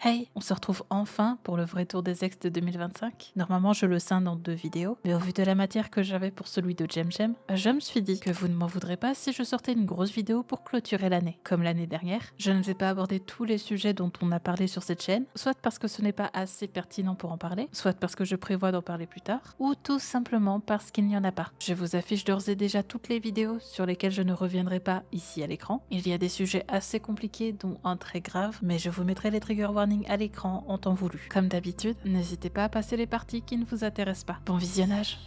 Hey, on se retrouve enfin pour le vrai tour des ex de 2025. Normalement, je le scinde en 2 vidéos, mais au vu de la matière que j'avais pour celui de Jem Jem, je me suis dit que vous ne m'en voudrez pas si je sortais une grosse vidéo pour clôturer l'année. Comme l'année dernière, je ne vais pas aborder tous les sujets dont on a parlé sur cette chaîne, soit parce que ce n'est pas assez pertinent pour en parler, soit parce que je prévois d'en parler plus tard, ou tout simplement parce qu'il n'y en a pas. Je vous affiche d'ores et déjà toutes les vidéos sur lesquelles je ne reviendrai pas ici à l'écran. Il y a des sujets assez compliqués, dont un très grave, mais je vous mettrai les trigger warnings à l'écran en temps voulu. Comme d'habitude, n'hésitez pas à passer les parties qui ne vous intéressent pas. Bon visionnage!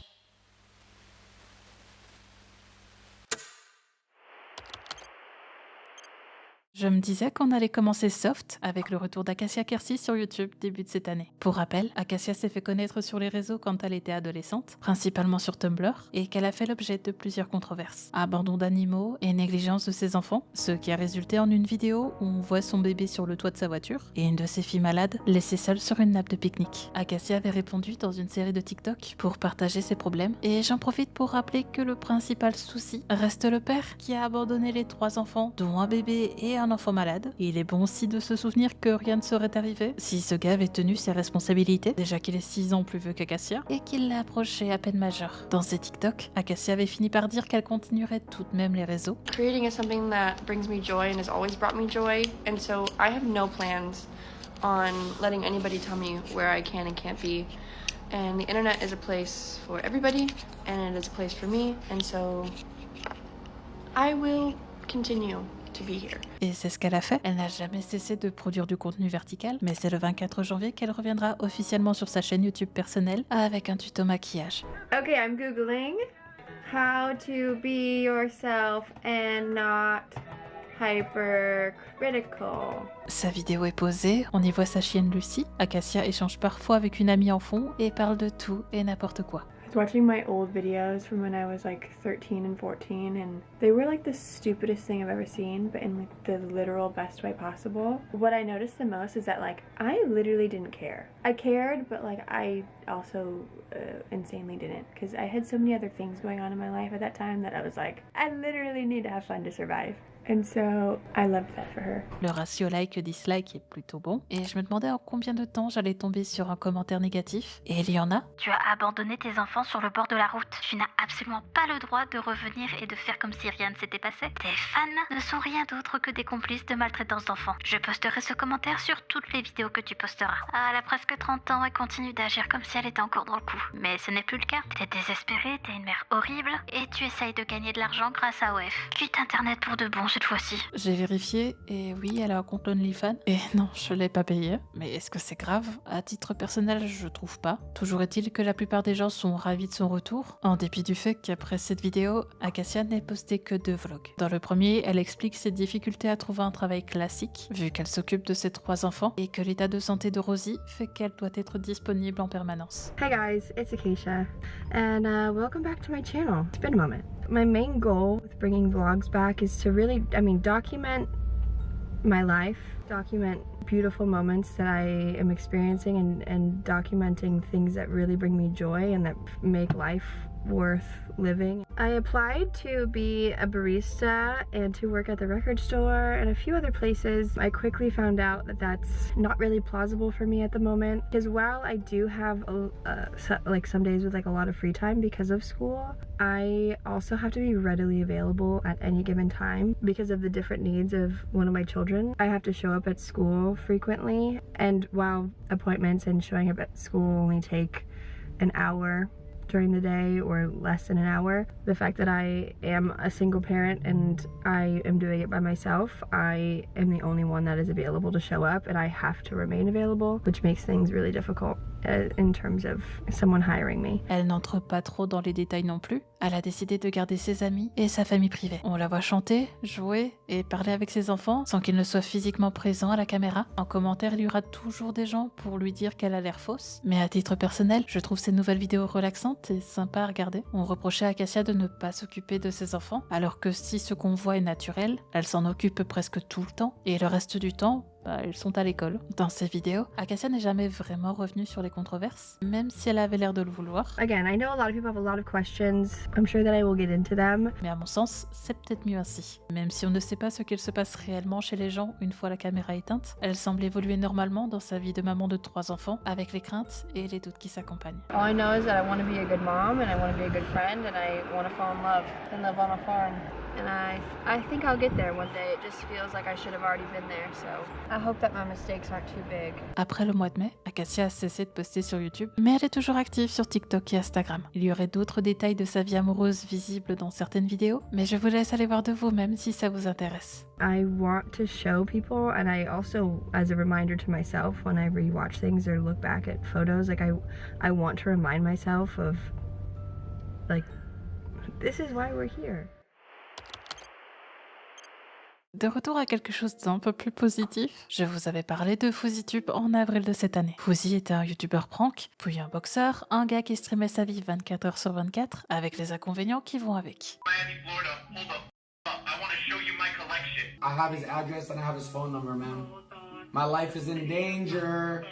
Je me disais qu'on allait commencer soft avec le retour d'Acacia Kersi sur YouTube début de cette année. Pour rappel, Acacia s'est fait connaître sur les réseaux quand elle était adolescente, principalement sur Tumblr, et qu'elle a fait l'objet de plusieurs controverses. Abandon d'animaux et négligence de ses enfants, ce qui a résulté en une vidéo où on voit son bébé sur le toit de sa voiture et une de ses filles malades laissée seule sur une nappe de pique-nique. Acacia avait répondu dans une série de TikTok pour partager ses problèmes, et j'en profite pour rappeler que le principal souci reste le père qui a abandonné les 3 enfants, dont un bébé et un enfant malade. Il est bon aussi de se souvenir que rien ne serait arrivé si ce gars avait tenu ses responsabilités, déjà qu'il est 6 ans plus vieux qu'Acacia, et qu'il l'a approché à peine majeur. Dans ses TikTok, Acacia avait fini par dire qu'elle continuerait tout de même les réseaux. Creating is something that brings me joy and has always brought me joy, and so I have no plans on letting anybody tell me where I can and can't be. And the internet is a place for everybody, and it is a place for me, and so I will continue to be here. Et c'est ce qu'elle a fait. Elle n'a jamais cessé de produire du contenu vertical, mais c'est le 24 janvier qu'elle reviendra officiellement sur sa chaîne YouTube personnelle avec un tuto maquillage. Okay, I'm googling how to be yourself and not hypercritical. Sa vidéo est posée, on y voit sa chienne Lucy. Acacia échange parfois avec une amie en fond et parle de tout et n'importe quoi. I was watching my old videos from when I was like 13 and 14, and they were like the stupidest thing I've ever seen, but in like the literal best way possible. What I noticed the most is that like I literally didn't care. I cared, but like I also insanely didn't, because I had so many other things going on in my life at that time that I was like, I literally need to have fun to survive. And so I loved that for her. Le ratio like-dislike est plutôt bon, et je me demandais en combien de temps j'allais tomber sur un commentaire négatif, et il y en a. Tu as abandonné tes enfants sur le bord de la route. Tu n'as absolument pas le droit de revenir et de faire comme si rien ne s'était passé. Tes fans ne sont rien d'autre que des complices de maltraitance d'enfants. Je posterai ce commentaire sur toutes les vidéos que tu posteras. Ah, elle a presque 30 ans et continue d'agir comme si elle était encore dans le coup. Mais ce n'est plus le cas. T'es désespérée, t'es une mère horrible, et tu essayes de gagner de l'argent grâce à OF. Quitte internet pour de bon cette fois-ci. J'ai vérifié, et oui, elle a un compte OnlyFans, et non, je l'ai pas payé. Mais est-ce que c'est grave? À titre personnel, je trouve pas. Toujours est-il que la plupart des gens sont ravis de son retour, en dépit du fait qu'après cette vidéo, Acacia n'ait posté que 2 vlogs. Dans le premier, elle explique ses difficultés à trouver un travail classique, vu qu'elle s'occupe de ses 3 enfants, et que l'état de santé de Rosie fait qu'elle doit être disponible en permanence. Hi guys, it's Acacia, and welcome back to my channel. It's been a moment. My main goal with bringing vlogs back is to really, document my life, document beautiful moments that I am experiencing, and documenting things that really bring me joy and that make life worth living. I applied to be a barista and to work at the record store and a few other places. I quickly found out that that's not really plausible for me at the moment, because while I do have like some days with like a lot of free time because of school, I also have to be readily available at any given time because of the different needs of one of my children. I have to show up at school frequently, and while appointments and showing up at school only take an hour during the day or less than an hour, the fact that I am a single parent and I am doing it by myself, I am the only one that is available to show up, and I have to remain available, which makes things really difficult in terms of someone hiring me. Elle n'entre pas trop dans les détails non plus. Elle a décidé de garder ses amis et sa famille privée. On la voit chanter, jouer et parler avec ses enfants sans qu'ils ne soient physiquement présents à la caméra. En commentaire, il y aura toujours des gens pour lui dire qu'elle a l'air fausse. Mais à titre personnel, je trouve ces nouvelles vidéos relaxantes et sympas à regarder. On reprochait à Acacia de ne pas s'occuper de ses enfants, alors que si ce qu'on voit est naturel, elle s'en occupe presque tout le temps. Et le reste du temps, ils sont à l'école. Dans ses vidéos, Acacia n'est jamais vraiment revenue sur les controverses, même si elle avait l'air de le vouloir. Again, I know a lot of people have a lot of questions. I'm sure that I will get into them. Mais à mon sens, c'est peut-être mieux ainsi. Même si on ne sait pas ce qu'il se passe réellement chez les gens une fois la caméra éteinte, elle semble évoluer normalement dans sa vie de maman de 3 enfants, avec les craintes et les doutes qui s'accompagnent. All I know is that I want to be a good mom and I want to be a good friend and I want to fall in love and live on a farm. And I think I'll get there one day. It just feels like I should have already been there, so I hope that my mistakes aren't too big. Après le mois de mai, Acacia a cessé de poster sur YouTube, mais elle est toujours active sur TikTok et Instagram. Il y aurait d'autres détails de sa vie amoureuse visibles dans certaines vidéos, mais je vous laisse aller voir de vous-même si ça vous intéresse. I want to show people, and I also, as a reminder to myself, when I rewatch things or look back at photos, like I want to remind myself of, like, this is why we're here. De retour à quelque chose d'un peu plus positif, je vous avais parlé de FouziTube en avril de cette année. Fouzi était un youtubeur prank, puis un boxeur, un gars qui streamait sa vie 24 heures sur 24, avec les inconvénients qui vont avec. Miami, Florida. Hold up. I want to show you my collection. I have his address and I have his phone number, man. My life is in danger.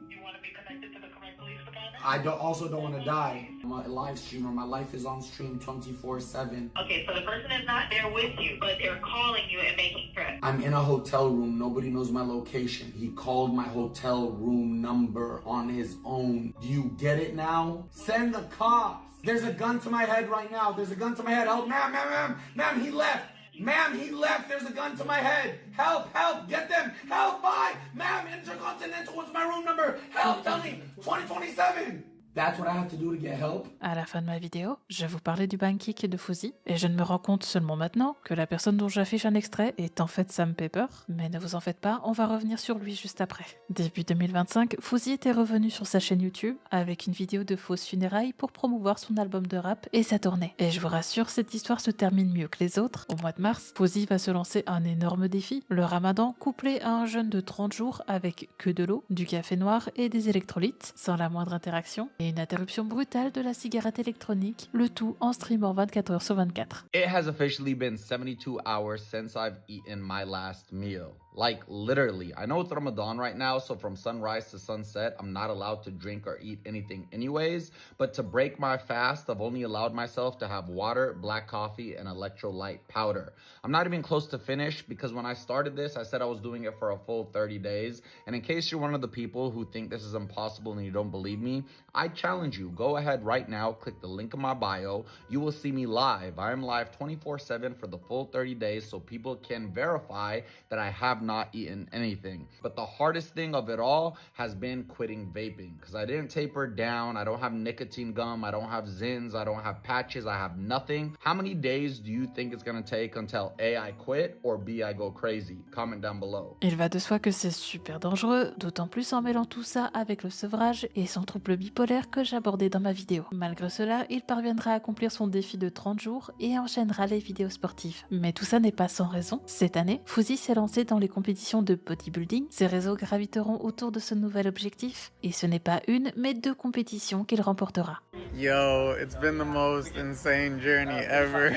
You want to be connected to the correct police department? I also don't want to die. I'm a live streamer. My life is on stream 24/7. Okay, so the person is not there with you, but they're calling you and making threats. I'm in a hotel room. Nobody knows my location. He called my hotel room number on his own. Do you get it now? Send the cops. There's a gun to my head right now. There's a gun to my head. Help, ma'am, he left. Ma'am, he left. There's a gun to my head. Help, get them. Help, bye. Ma'am, Intercontinental, what's my room number? Help, tell me. 2027. That's what I have to do to get help. À la fin de ma vidéo, je vous parlais du bankick et de Fouzi, et je ne me rends compte seulement maintenant que la personne dont j'affiche un extrait est en fait Sam Pepper, mais ne vous en faites pas, on va revenir sur lui juste après. Début 2025, Fouzi était revenu sur sa chaîne YouTube avec une vidéo de fausses funérailles pour promouvoir son album de rap et sa tournée. Et je vous rassure, cette histoire se termine mieux que les autres. Au mois de mars, Fouzi va se lancer un énorme défi, le ramadan couplé à un jeûne de 30 jours avec que de l'eau, du café noir et des électrolytes, sans la moindre interaction, et une interruption brutale de la cigarette électronique, le tout en streamant 24 heures sur 24. It has officially been 72 hours since I've eaten my last meal. Like literally, I know it's Ramadan right now, so from sunrise to sunset, I'm not allowed to drink or eat anything anyways, but to break my fast, I've only allowed myself to have water, black coffee, and electrolyte powder. I'm not even close to finish because when I started this, I said I was doing it for a full 30 days. And in case you're one of the people who think this is impossible and you don't believe me, I challenge you, go ahead right now, click the link in my bio. You will see me live. I am live 24/7 for the full 30 days so people can verify that I have not eaten anything. But the hardest thing of it all has been quitting vaping because I didn't taper down. I don't have nicotine gum. I don't have Zins. I don't have patches. I have nothing. How many days do you think it's going to take until A, I quit or B, I go crazy? Comment down below. Il va de soi que c'est super dangereux, d'autant plus en mêlant tout ça avec le sevrage et son trouble bipolaire que j'abordais dans ma vidéo. Malgré cela, il parviendra à accomplir son défi de 30 jours et enchaînera les vidéos sportives. Mais tout ça n'est pas sans raison. Cette année, Fouzi s'est lancé dans les compétitions de bodybuilding. Ses réseaux graviteront autour de ce nouvel objectif et ce n'est pas une mais 2 compétitions qu'il remportera. Yo, it's been the most insane journey ever.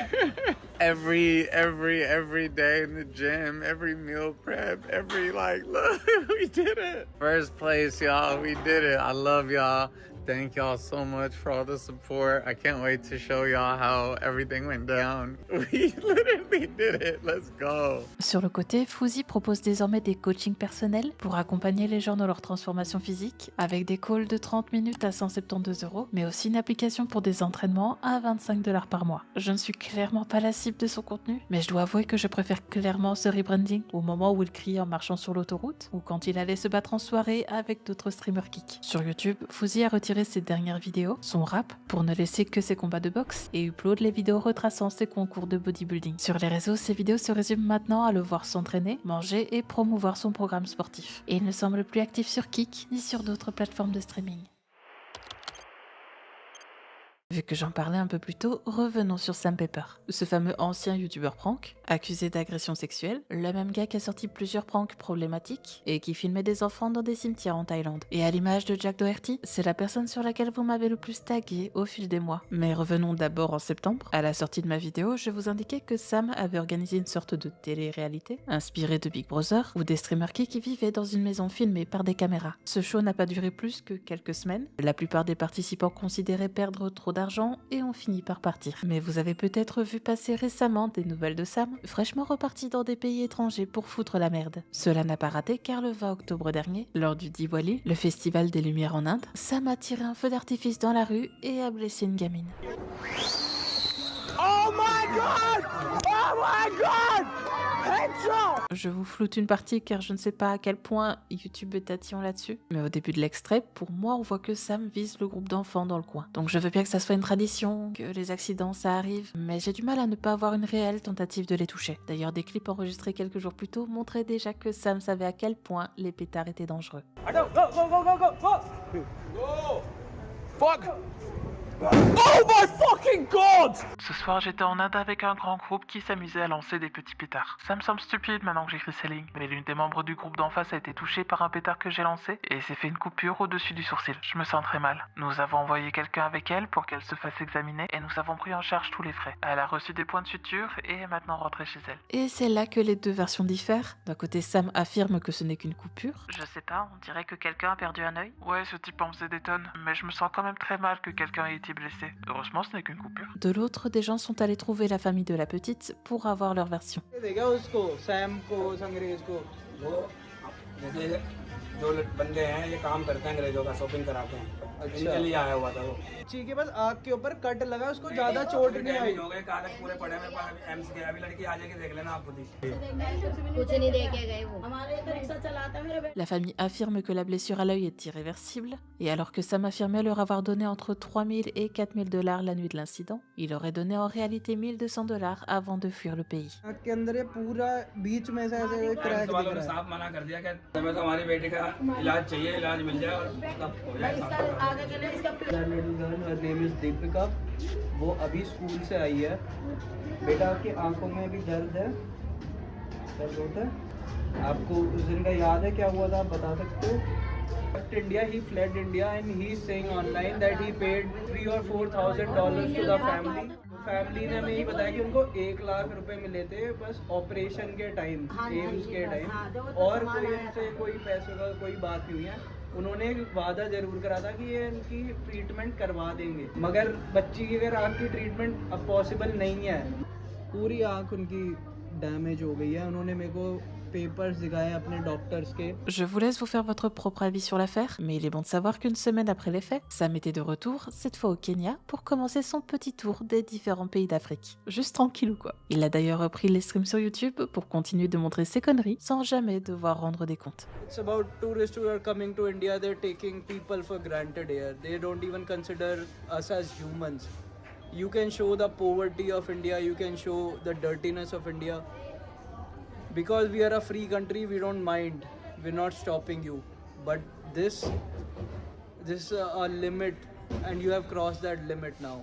every day in the gym, every meal prep, look, we did it. First place, y'all, we did it. I love y'all. Thank y'all so much for all the support. I can't wait to show y'all how everything went down. We literally did it. Let's go. Sur le côté, Fouzi propose désormais des coachings personnels pour accompagner les gens dans leur transformation physique, avec des calls de 30 minutes à 172 €, mais aussi une application pour des entraînements à 25 $ par mois. Je ne suis clairement pas la cible de son contenu, mais je dois avouer que je préfère clairement ce rebranding au moment où il criait en marchant sur l'autoroute, ou quand il allait se battre en soirée avec d'autres streamers kick. Sur YouTube, Fouzi a retiré ses dernières vidéos, son rap, pour ne laisser que ses combats de boxe, et upload les vidéos retraçant ses concours de bodybuilding. Sur les réseaux, ses vidéos se résument maintenant à le voir s'entraîner, manger et promouvoir son programme sportif. Et il ne semble plus actif sur Kick, ni sur d'autres plateformes de streaming. Vu que j'en parlais un peu plus tôt, revenons sur Sam Pepper, ce fameux ancien youtubeur prank, accusé d'agression sexuelle, le même gars qui a sorti plusieurs pranks problématiques et qui filmait des enfants dans des cimetières en Thaïlande. Et à l'image de Jack Doherty, c'est la personne sur laquelle vous m'avez le plus tagué au fil des mois. Mais revenons d'abord en septembre. À la sortie de ma vidéo, je vous indiquais que Sam avait organisé une sorte de télé-réalité, inspirée de Big Brother, où des streamers qui vivaient dans une maison filmée par des caméras. Ce show n'a pas duré plus que quelques semaines. La plupart des participants considéraient perdre trop d'argent et ont fini par partir. Mais vous avez peut-être vu passer récemment des nouvelles de Sam, fraîchement reparti dans des pays étrangers pour foutre la merde. Cela n'a pas raté car le 20 octobre dernier, lors du Diwali, le festival des Lumières en Inde, Sam a tiré un feu d'artifice dans la rue et a blessé une gamine. Oh my god! Oh my god! Headshot! Je vous floute une partie car je ne sais pas à quel point YouTube est tatillon là-dessus. Mais au début de l'extrait, pour moi, on voit que Sam vise le groupe d'enfants dans le coin. Donc je veux bien que ça soit une tradition, que les accidents ça arrive, mais j'ai du mal à ne pas avoir une réelle tentative de les toucher. D'ailleurs, des clips enregistrés quelques jours plus tôt montraient déjà que Sam savait à quel point les pétards étaient dangereux. Go, go, go, go, go, go! Go! Fuck! Oh my fucking god! Ce soir, j'étais en Inde avec un grand groupe qui s'amusait à lancer des petits pétards. Ça me semble stupide maintenant que j'écris ces lignes, mais l'une des membres du groupe d'en face a été touchée par un pétard que j'ai lancé et s'est fait une coupure au-dessus du sourcil. Je me sens très mal. Nous avons envoyé quelqu'un avec elle pour qu'elle se fasse examiner et nous avons pris en charge tous les frais. Elle a reçu des points de suture et est maintenant rentrée chez elle. Et c'est là que les deux versions diffèrent. D'un côté, Sam affirme que ce n'est qu'une coupure. Je sais pas, on dirait que quelqu'un a perdu un œil. Ouais, ce type en faisait des tonnes, mais je me sens quand même très mal que quelqu'un ait été blessé. Heureusement, ce n'est qu'une coupure. De l'autre, des gens sont allés trouver la famille de la petite pour avoir leur version. जो बंदे हैं ये काम करते हैं अंग्रेजों का शॉपिंग कराते हैं इनके लिए आया हुआ था वो के बस आग के ऊपर कट लगा उसको ज्यादा चोट नहीं आई हो गए कागज पूरे पड़े मेरे पास एम्स के अभी लड़की आ जाएगी देख लेना आप खुद ही कुछ नहीं देके गए वो हमारे इधर रिक्शा चलाता मेरे La famille affirme que la blessure à l'œil est irréversible, et alors que Sam affirmait leur avoir donné entre 3 000 et 4 000 $ la nuit de l'incident, il aurait donné en réalité 1 200 $ avant de fuir le pays. के अंदर ये पूरा बीच में से ऐसे क्रैक दिख रहा है साफ मना कर दिया कि हमें तो हमारी बेटी का इलाज चाहिए इलाज मिल जाए और तब हो जाए हर नेम इज दीपिका वो अभी स्कूल से आई है बेटा आपकी आंखों में भी दर्द होता है आपको उस दिन का याद है क्या हुआ था आप बता सकते हो India, he fled India and he's saying online that he paid $3,000 or $4,000 to the family. फैमिली ने हमें यही बताया कि उनको 1 लाख रुपए मिले थे बस ऑपरेशन के टाइम एम्स के टाइम और कोई उनसे कोई पैसों का कोई बात नहीं है उन्होंने वादा जरूर करा था कि ये इनकी ट्रीटमेंट करवा देंगे मगर बच्ची की अगर आँख की ट्रीटमेंट अब पॉसिबल नहीं है पूरी आँख उनकी डैमेज हो गई है उन्होंने मेरे को papers दिखाए अपने doctors के. Je vous laisse vous faire votre propre avis sur l'affaire, mais il est bon de savoir qu'une semaine après les faits, Sam était de retour, cette fois au Kenya, pour commencer son petit tour des différents pays d'Afrique. Juste tranquillou quoi. Il a d'ailleurs repris les streams sur YouTube pour continuer de montrer ses conneries sans jamais devoir rendre des comptes. It's about tourists who are coming to India, they're taking people for granted here. They don't even consider us as humans. You can show the poverty of India, you can show the dirtiness of India. Because we are a free country, we don't mind. We're not stopping you. But this is a limit, and you have crossed that limit now.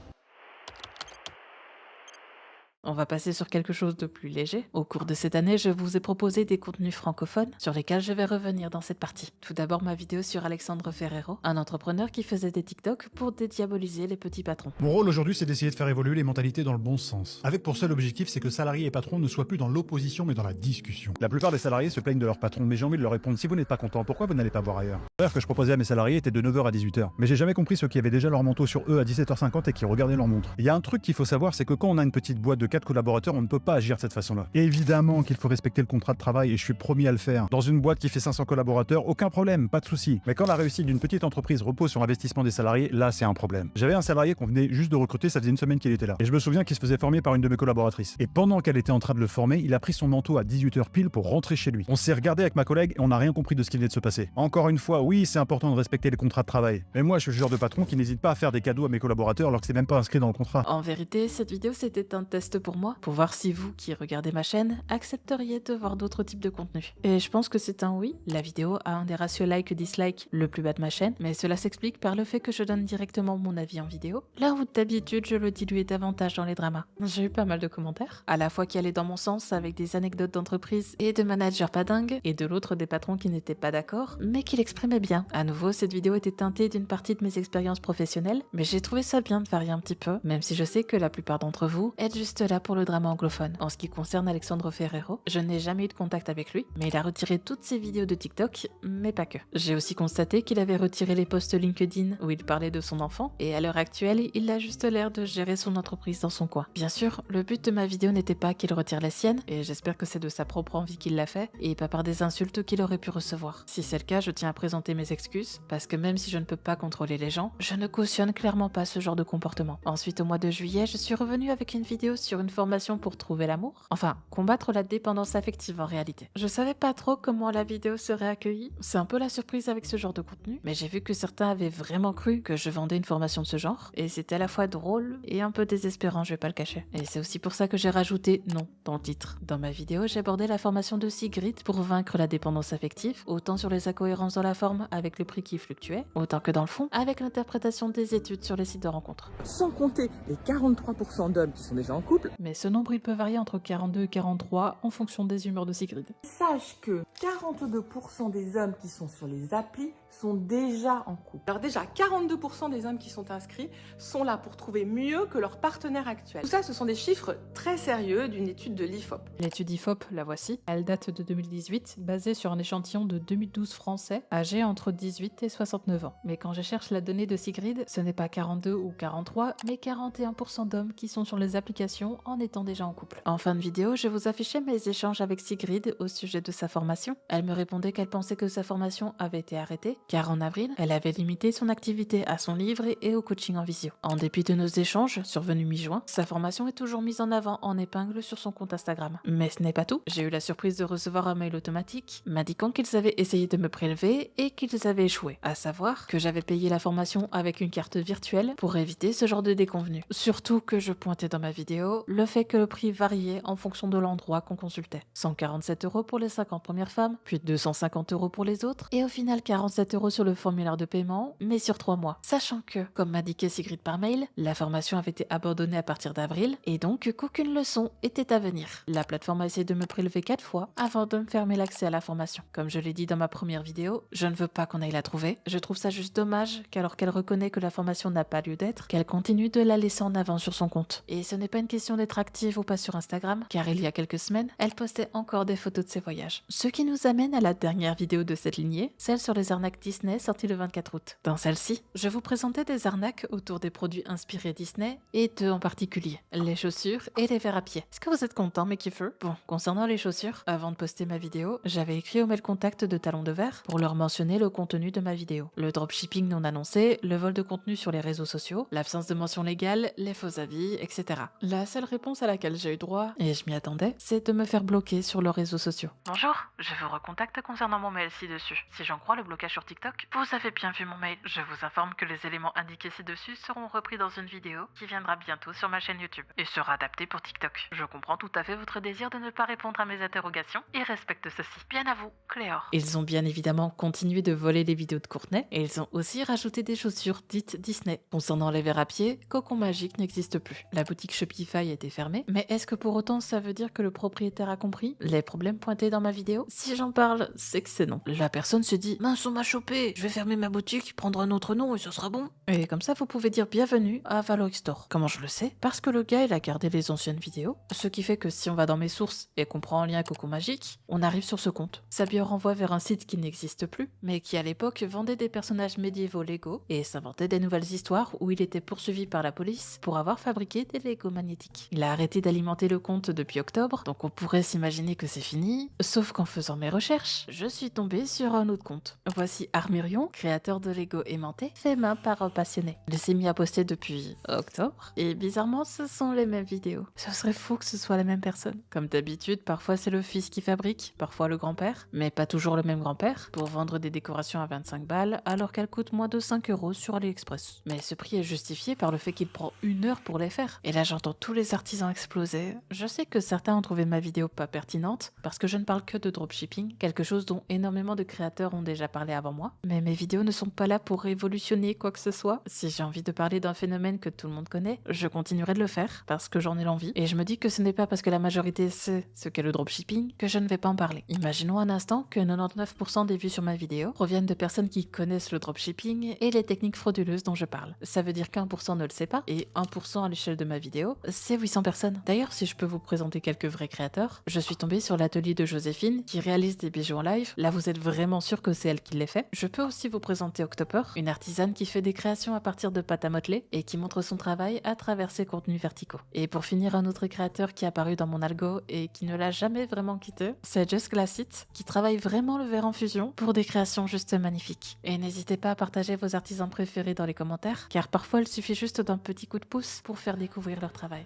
On va passer sur quelque chose de plus léger. Au cours de cette année, je vous ai proposé des contenus francophones sur lesquels je vais revenir dans cette partie. Tout d'abord, ma vidéo sur Alexandre Ferrero, un entrepreneur qui faisait des TikTok pour dédiaboliser les petits patrons. Mon rôle aujourd'hui, c'est d'essayer de faire évoluer les mentalités dans le bon sens. Avec pour seul objectif, c'est que salariés et patrons ne soient plus dans l'opposition, mais dans la discussion. La plupart des salariés se plaignent de leur patron, mais j'ai envie de leur répondre, si vous n'êtes pas content, pourquoi vous n'allez pas voir ailleurs? L'heure que je proposais à mes salariés était de 9h à 18h. Mais j'ai jamais compris ceux qui avaient déjà leur manteau sur eux à 17h50 et qui regardaient leur montre. Il y a un truc qu'il faut savoir, c'est que quand on a une petite boîte de 4 collaborateurs, on ne peut pas agir de cette façon-là. Et évidemment qu'il faut respecter le contrat de travail et je suis promis à le faire. Dans une boîte qui fait 500 collaborateurs, aucun problème, pas de souci. Mais quand la réussite d'une petite entreprise repose sur l'investissement des salariés, là c'est un problème. J'avais un salarié qu'on venait juste de recruter, ça faisait une semaine qu'il était là. Et je me souviens qu'il se faisait former par une de mes collaboratrices. Et pendant qu'elle était en train de le former, il a pris son manteau à 18h pile pour rentrer chez lui. On s'est regardé avec ma collègue et on n'a rien compris de ce qui venait de se passer. Encore une fois, oui, c'est important de respecter les contrats de travail. Mais moi, je suis le genre de patron qui n'hésite pas à faire des cadeaux à mes collaborateurs alors que c'est même pas inscrit dans le contrat. En vérité, cette vidéo c'était un test pour moi, pour voir si vous, qui regardez ma chaîne, accepteriez de voir d'autres types de contenus. Et je pense que c'est un oui. La vidéo a un des ratios like-dislike le plus bas de ma chaîne, mais cela s'explique par le fait que je donne directement mon avis en vidéo, là où d'habitude je le diluais davantage dans les dramas. J'ai eu pas mal de commentaires, à la fois qui allaient dans mon sens avec des anecdotes d'entreprise et de managers pas dingues, et de l'autre des patrons qui n'étaient pas d'accord, mais qui l'exprimaient bien. À nouveau, cette vidéo était teintée d'une partie de mes expériences professionnelles, mais j'ai trouvé ça bien de varier un petit peu, même si je sais que la plupart d'entre vous êtes juste là pour le drama anglophone. En ce qui concerne Alexandre Ferrero, je n'ai jamais eu de contact avec lui, mais il a retiré toutes ses vidéos de TikTok, mais pas que. J'ai aussi constaté qu'il avait retiré les posts LinkedIn où il parlait de son enfant, et à l'heure actuelle, il a juste l'air de gérer son entreprise dans son coin. Bien sûr, le but de ma vidéo n'était pas qu'il retire la sienne, et j'espère que c'est de sa propre envie qu'il l'a fait, et pas par des insultes qu'il aurait pu recevoir. Si c'est le cas, je tiens à présenter mes excuses, parce que même si je ne peux pas contrôler les gens, je ne cautionne clairement pas ce genre de comportement. Ensuite, au mois de juillet, je suis revenue avec une vidéo sur une formation pour trouver l'amour. Enfin, combattre la dépendance affective en réalité. Je savais pas trop comment la vidéo serait accueillie, c'est un peu la surprise avec ce genre de contenu, mais j'ai vu que certains avaient vraiment cru que je vendais une formation de ce genre, et c'était à la fois drôle et un peu désespérant, je vais pas le cacher. Et c'est aussi pour ça que j'ai rajouté « non » dans le titre. Dans ma vidéo, j'ai abordé la formation de Sigrid pour vaincre la dépendance affective, autant sur les incohérences dans la forme avec le prix qui fluctuait, autant que dans le fond avec l'interprétation des études sur les sites de rencontres. Sans compter les 43% d'hommes qui sont déjà en couple. Mais ce nombre il peut varier entre 42 et 43 en fonction des humeurs de Sigrid. Sache que 42% des hommes qui sont sur les applis sont déjà en couple. Alors déjà, 42% des hommes qui sont inscrits sont là pour trouver mieux que leur partenaire actuel. Tout ça, ce sont des chiffres très sérieux d'une étude de l'IFOP. L'étude IFOP, la voici. Elle date de 2018, basée sur un échantillon de 2012 Français, âgés entre 18 et 69 ans. Mais quand je cherche la donnée de Sigrid, ce n'est pas 42 ou 43, mais 41% d'hommes qui sont sur les applications en étant déjà en couple. En fin de vidéo, je vous affichais mes échanges avec Sigrid au sujet de sa formation. Elle me répondait qu'elle pensait que sa formation avait été arrêtée, car en avril, elle avait limité son activité à son livre et au coaching en visio. En dépit de nos échanges, survenus mi-juin, sa formation est toujours mise en avant en épingle sur son compte Instagram. Mais ce n'est pas tout. J'ai eu la surprise de recevoir un mail automatique m'indiquant qu'ils avaient essayé de me prélever et qu'ils avaient échoué. À savoir que j'avais payé la formation avec une carte virtuelle pour éviter ce genre de déconvenus. Surtout que je pointais dans ma vidéo le fait que le prix variait en fonction de l'endroit qu'on consultait. 147 € pour les 50 premières femmes, puis 250 € pour les autres, et au final 47 € sur le formulaire de paiement, mais sur 3 mois. Sachant que, comme m'indiquait Sigrid par mail, la formation avait été abandonnée à partir d'avril, et donc qu'aucune leçon était à venir. La plateforme a essayé de me prélever 4 fois avant de me fermer l'accès à la formation. Comme je l'ai dit dans ma première vidéo, je ne veux pas qu'on aille la trouver. Je trouve ça juste dommage qu'alors qu'elle reconnaît que la formation n'a pas lieu d'être, qu'elle continue de la laisser en avant sur son compte. Et ce n'est pas une question d'être active ou pas sur Instagram, car il y a quelques semaines, elle postait encore des photos de ses voyages. Ce qui nous amène à la dernière vidéo de cette lignée, celle sur les arnaques Disney sortie le 24 août. Dans celle-ci, je vous présentais des arnaques autour des produits inspirés Disney, et deux en particulier, les chaussures et les verres à pied. Est-ce que vous êtes contents mes kiffeurs? Bon, concernant les chaussures, avant de poster ma vidéo, j'avais écrit au mail contact de Talons de Verre pour leur mentionner le contenu de ma vidéo. Le dropshipping non annoncé, le vol de contenu sur les réseaux sociaux, l'absence de mention légale, les faux avis, etc. La seule réponse à laquelle j'ai eu droit, et je m'y attendais, c'est de me faire bloquer sur leurs réseaux sociaux. Bonjour, je vous recontacte concernant mon mail ci-dessus. Si j'en crois le blocage sur TikTok, vous avez bien vu mon mail. Je vous informe que les éléments indiqués ci-dessus seront repris dans une vidéo qui viendra bientôt sur ma chaîne YouTube et sera adaptée pour TikTok. Je comprends tout à fait votre désir de ne pas répondre à mes interrogations et respecte ceci. Bien à vous, Cléor. Ils ont bien évidemment continué de voler les vidéos de Courtenay et ils ont aussi rajouté des chaussures dites Disney. Concernant les verres à pied, Cocon Magique n'existe plus. La boutique Shopify a été fermée, mais est-ce que pour autant ça veut dire que le propriétaire a compris les problèmes pointés dans ma vidéo? Si j'en parle, c'est que c'est non. La personne se dit « Mince, on m'a chopé, je vais fermer ma boutique, prendre un autre nom et ce sera bon. » Et comme ça, vous pouvez dire bienvenue à Valorix Store. Comment je le sais? Parce que le gars, il a gardé les anciennes vidéos, ce qui fait que si on va dans mes sources et qu'on prend en lien Cocon Magique, on arrive sur ce compte. Ça bio renvoie vers un site qui n'existe plus, mais qui à l'époque vendait des personnages médiévaux Lego et s'inventait des nouvelles histoires où il était poursuivi par la police pour avoir fabriqué des Lego magnétiques. Il a arrêté d'alimenter le compte depuis octobre, donc on pourrait s'imaginer que c'est fini, sauf qu'en faisant mes recherches, je suis tombée sur un autre compte. Voici Armurion, créateur de Lego aimanté, fait main par un passionné. Il s'est mis à poster depuis octobre, et bizarrement ce sont les mêmes vidéos. Ce serait fou que ce soit la même personne. Comme d'habitude, parfois c'est le fils qui fabrique, parfois le grand-père, mais pas toujours le même grand-père, pour vendre des décorations à 25 balles alors qu'elles coûtent moins de 5 € sur AliExpress. Mais ce prix est justifié par le fait qu'il prend 1 heure pour les faire. Et là j'entends tous les artisans explosés. Je sais que certains ont trouvé ma vidéo pas pertinente parce que je ne parle que de dropshipping, quelque chose dont énormément de créateurs ont déjà parlé avant moi. Mais mes vidéos ne sont pas là pour révolutionner quoi que ce soit. Si j'ai envie de parler d'un phénomène que tout le monde connaît, je continuerai de le faire parce que j'en ai l'envie. Et je me dis que ce n'est pas parce que la majorité sait ce qu'est le dropshipping que je ne vais pas en parler. Imaginons un instant que 99% des vues sur ma vidéo proviennent de personnes qui connaissent le dropshipping et les techniques frauduleuses dont je parle. Ça veut dire qu'1% ne le sait pas, et 1% à l'échelle de ma vidéo, c'est 800 personnes. D'ailleurs, si je peux vous présenter quelques vrais créateurs, je suis tombée sur l'atelier de Joséphine qui réalise des bijoux en live. Là, vous êtes vraiment sûr que c'est elle qui les fait. Je peux aussi vous présenter Octoper, une artisane qui fait des créations à partir de pâte à modeler et qui montre son travail à travers ses contenus verticaux. Et pour finir, un autre créateur qui est apparu dans mon algo et qui ne l'a jamais vraiment quitté, c'est Just Glassite, qui travaille vraiment le verre en fusion pour des créations juste magnifiques. Et n'hésitez pas à partager vos artisans préférés dans les commentaires, car parfois il suffit juste d'un petit coup de pouce pour faire découvrir leur travail.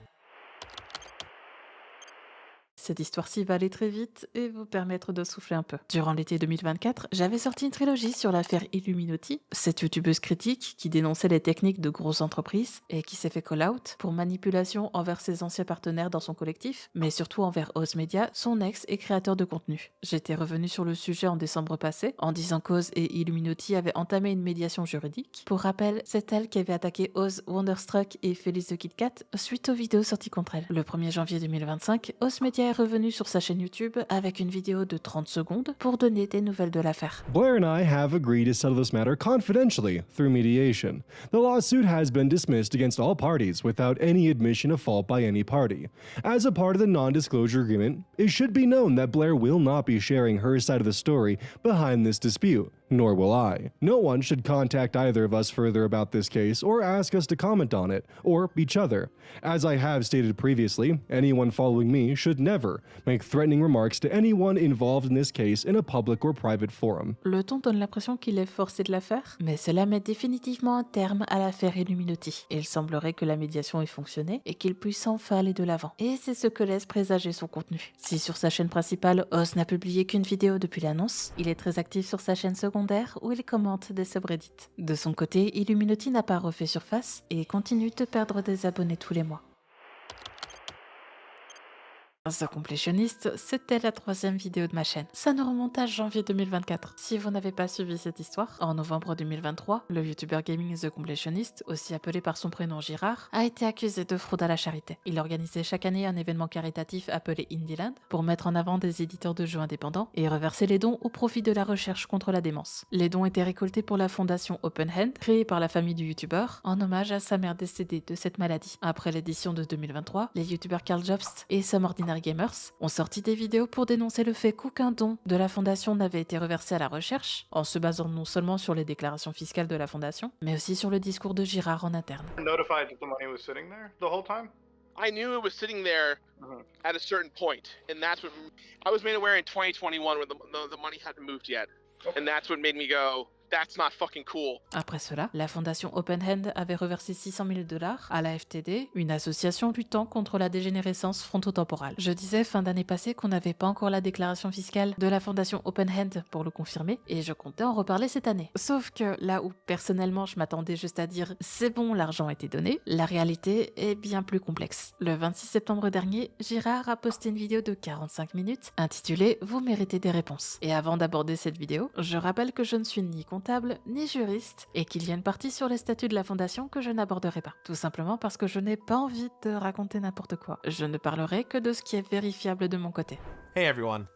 Cette histoire-ci va aller très vite et vous permettre de souffler un peu. Durant l'été 2024, j'avais sorti une trilogie sur l'affaire Illuminati, cette youtubeuse critique qui dénonçait les techniques de grosses entreprises et qui s'est fait call-out pour manipulation envers ses anciens partenaires dans son collectif, mais surtout envers Oz Media, son ex et créateur de contenu. J'étais revenu sur le sujet en décembre passé, en disant qu'Oz et Illuminati avaient entamé une médiation juridique. Pour rappel, c'est elle qui avait attaqué Oz, Wonderstruck et Félix the Kit Kat suite aux vidéos sorties contre elle. Le 1er janvier 2025, Oz Media est revenu sur sa chaîne YouTube avec une vidéo de 30 secondes pour donner des nouvelles de l'affaire. Blair and I have agreed to settle this matter confidentially through mediation. The lawsuit has been dismissed against all parties without any admission of fault by any party. As a part of the non-disclosure agreement, it should be known that Blair will not be sharing her side of the story behind this dispute. Nor will I. No one should contact either of us further about this case or ask us to comment on it, or each other. As I have stated previously, anyone following me should never make threatening remarks to anyone involved in this case in a public or private forum. Le ton donne l'impression qu'il est forcé de la faire, mais cela met définitivement un terme à l'affaire Illuminati. Il semblerait que la médiation ait fonctionné et qu'il puisse enfin aller de l'avant. Et c'est ce que laisse présager son contenu. Si sur sa chaîne principale, Oz n'a publié qu'une vidéo depuis l'annonce, il est très actif sur sa chaîne secondaire où il commente des subreddits. De son côté, Illuminati n'a pas refait surface et continue de perdre des abonnés tous les mois. The Completionist, c'était la 3e vidéo de ma chaîne. Ça nous remonte à janvier 2024. Si vous n'avez pas suivi cette histoire, en novembre 2023, le youtubeur gaming The Completionist, aussi appelé par son prénom Girard, a été accusé de fraude à la charité. Il organisait chaque année un événement caritatif appelé Indieland pour mettre en avant des éditeurs de jeux indépendants et reverser les dons au profit de la recherche contre la démence. Les dons étaient récoltés pour la fondation Open Hand, créée par la famille du youtubeur, en hommage à sa mère décédée de cette maladie. Après l'édition de 2023, les youtubeurs Carl Jobst et Some Ordinary Gamers ont sorti des vidéos pour dénoncer le fait qu'aucun don de la fondation n'avait été reversé à la recherche, en se basant non seulement sur les déclarations fiscales de la fondation, mais aussi sur le discours de Girard en interne. Notified that the money was sitting there the whole time? I knew it was sitting there at a certain point, and that's what I was made aware in 2021 when the money hadn't moved yet, and that's what made me go, that's not fucking cool. Après cela, la fondation Open Hand avait reversé 600 000 $ à la FTD, une association luttant contre la dégénérescence frontotemporale. Je disais fin d'année passée qu'on n'avait pas encore la déclaration fiscale de la fondation Open Hand pour le confirmer, et je comptais en reparler cette année. Sauf que là où personnellement je m'attendais juste à dire c'est bon, l'argent a été donné, la réalité est bien plus complexe. Le 26 septembre dernier, Girard a posté une vidéo de 45 minutes intitulée « Vous méritez des réponses ». Et avant d'aborder cette vidéo, je rappelle que je ne suis ni comptable ni juriste et qu'il y a une partie sur les statuts de la fondation que je n'aborderai pas. Tout simplement parce que je n'ai pas envie de raconter n'importe quoi. Je ne parlerai que de ce qui est vérifiable de mon côté. Hey everyone,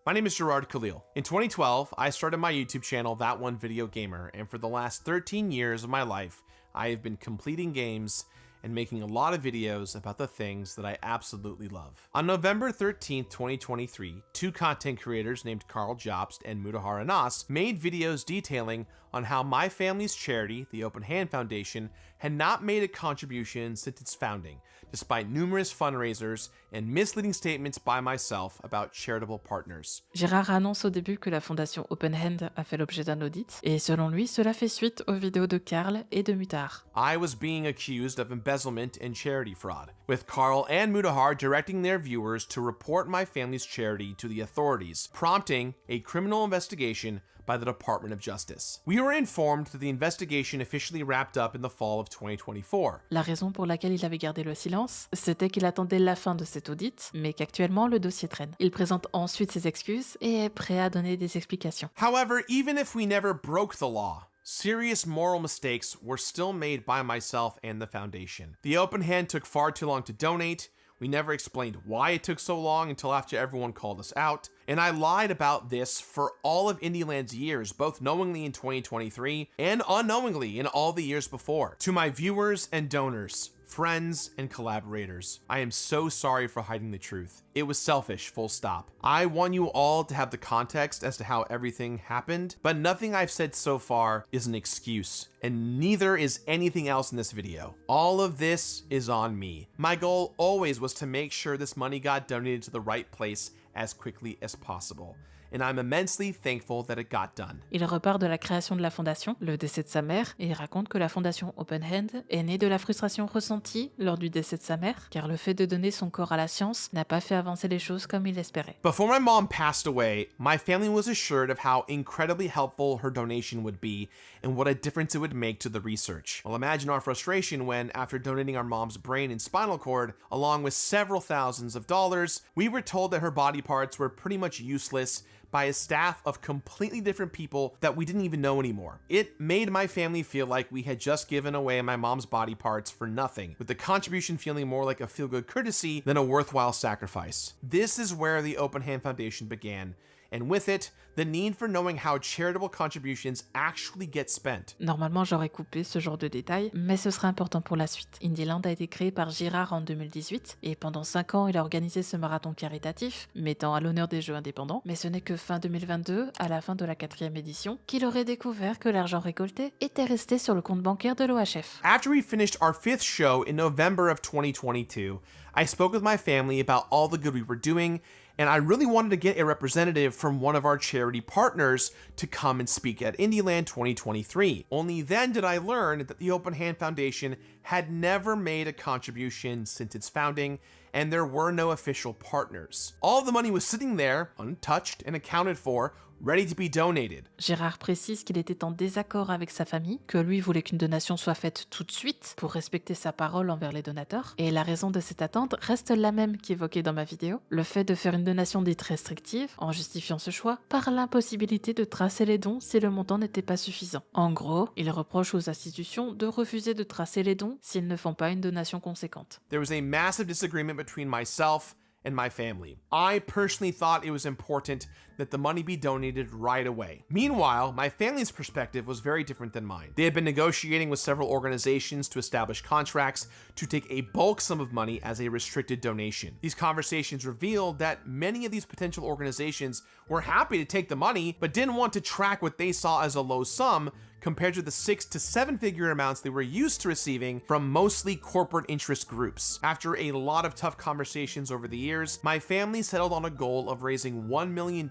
my name is Gerard Khalil. In 2012, I started my YouTube channel That One Video Gamer, and for the last 13 years of my life, I have been completing games and making a lot of videos about the things that I absolutely love. On November 13th, 2023, two content creators named Carl Jobst and Mutahar Anas made videos detailing on how my family's charity, the Open Hand Foundation, had not made a contribution since its founding, despite numerous fundraisers and misleading statements by myself about charitable partners. Girard annonce au début que la fondation Open Hand a fait l'objet d'un audit, et selon lui, cela fait suite aux vidéos de Carl et de Mutahar. I was being accused of embezzlement and charity fraud, with Carl and Mudahar directing their viewers to report my family's charity to the authorities, prompting a criminal investigation by the Department of Justice. We were informed that the investigation officially wrapped up in the fall of 2024. La raison pour laquelle il avait gardé le silence, c'était qu'il attendait la fin de cet audit, mais qu'actuellement le dossier traîne. Il présente ensuite ses excuses et est prêt à donner des explications. However, even if we never broke the law, serious moral mistakes were still made by myself and the foundation. The Open Hand took far too long to donate. We never explained why it took so long until after everyone called us out. And I lied about this for all of Indieland's years, both knowingly in 2023 and unknowingly in all the years before. To my viewers and donors, friends, and collaborators, I am so sorry for hiding the truth. It was selfish, full stop. I want you all to have the context as to how everything happened, but nothing I've said so far is an excuse, and neither is anything else in this video. All of this is on me. My goal always was to make sure this money got donated to the right place as quickly as possible. And I'm immensely thankful that it got done. Il repart de la création de la fondation, le décès de sa mère, et il raconte que la fondation Open Hand est née de la frustration ressentie lors du décès de sa mère, car le fait de donner son corps à la science n'a pas fait avancer les choses comme il l'espérait. Before my mom passed away, my family was assured of how incredibly helpful her donation would be and what a difference it would make to the research. Well, imagine our frustration when, after donating our mom's brain and spinal cord, along with several thousands of dollars, we were told that her body parts were pretty much useless by a staff of completely different people that we didn't even know anymore. It made my family feel like we had just given away my mom's body parts for nothing, with the contribution feeling more like a feel-good courtesy than a worthwhile sacrifice. This is where the Open Hand Foundation began, and with it, the need for knowing how charitable contributions actually get spent. Normalement, j'aurais coupé ce genre de détails, mais ce sera important pour la suite. Indieland a été créé par Girard en 2018, et pendant 5 ans, il a organisé ce marathon caritatif, mettant à l'honneur des jeux indépendants, mais ce n'est que fin 2022, à la fin de la 4e édition, qu'il aurait découvert que l'argent récolté était resté sur le compte bancaire de l'OHF. After we finished our 5th show in November of 2022, I spoke with my family about all the good we were doing, and I really wanted to get a representative from one of our charity partners to come and speak at Indieland 2023. Only then did I learn that the Open Hand Foundation had never made a contribution since its founding, and there were no official partners. All the money was sitting there, untouched and accounted for, ready to be donated. Gérard précise qu'il était en désaccord avec sa famille, que lui voulait qu'une donation soit faite tout de suite pour respecter sa parole envers les donateurs. Et la raison de cette attente reste la même qu'évoquée dans ma vidéo, le fait de faire une donation dite restrictive, en justifiant ce choix par l'impossibilité de tracer les dons si le montant n'était pas suffisant. En gros, il reproche aux institutions de refuser de tracer les dons s'ils ne font pas une donation conséquente. There was a massive disagreement between myself and my family. I personally thought it was important that the money be donated right away. Meanwhile, my family's perspective was very different than mine. They had been negotiating with several organizations to establish contracts to take a bulk sum of money as a restricted donation. These conversations revealed that many of these potential organizations were happy to take the money, but didn't want to track what they saw as a low sum compared to the 6 to 7 figure amounts they were used to receiving from mostly corporate interest groups. After a lot of tough conversations over the years, my family settled on a goal of raising $1 million